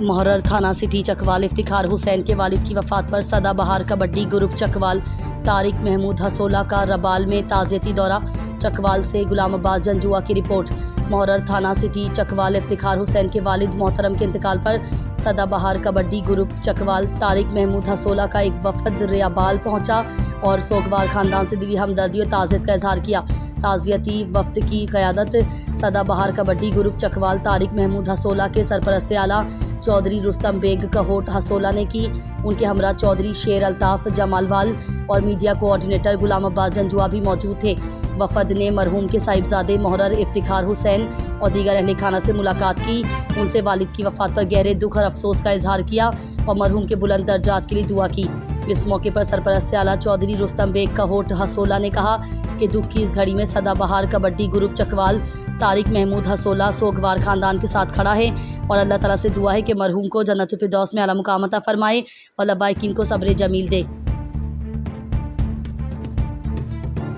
محرر تھانہ سٹی چکوال افتخار حسین کے والد کی وفات پر سدا بہار کبڈی گروپ چکوال طارق محمود حصولہ کا ربال میں تعزیتی دورہ۔ چکوال سے غلام عباس جنجوعہ کی رپورٹ۔ محرر تھانہ سٹی چکوال افتخار حسین کے والد محترم کے انتقال پر سدا بہار کبڈی گروپ چکوال طارق محمود حصولہ کا ایک وفد ریابال پہنچا اور سوگوار خاندان سے دلی ہمدردی اور تعزیت کا اظہار کیا۔ تعزیتی وفد کی قیادت سدا بہار کبڈی گروپ چکوال طارق محمود حصولہ کے سرپرست اعلیٰ چودھری رستم بیگ کہوٹ حصولہ نے کی۔ ان کے ہمراہ چودھری شیر الطاف جمالوال اور میڈیا کوآرڈینیٹر غلام عباس جنجوعہ بھی موجود تھے۔ وفد نے مرحوم کے صاحبزادے محرر افتخار حسین اور دیگر اہل خانہ سے ملاقات کی، ان سے والد کی وفات پر گہرے دکھ اور افسوس کا اظہار کیا اور مرحوم کے بلند درجات کے لیے دعا کی۔ اس موقع پر سرپرست اعلیٰ چودھری رستم بیگ کہوٹ حصولہ نے کہا کہ دکھ کی اس گھڑی میں سدا بہار کبڈی گروپ چکوال طارق محمود حصولہ سوگوار خاندان کے ساتھ کھڑا ہے اور اللہ تعالیٰ سے دعا ہے کہ مرحوم کو جنت الفردوس میں اعلیٰ مقام عطا فرمائے اور لبائقین کو صبر جمیل دے۔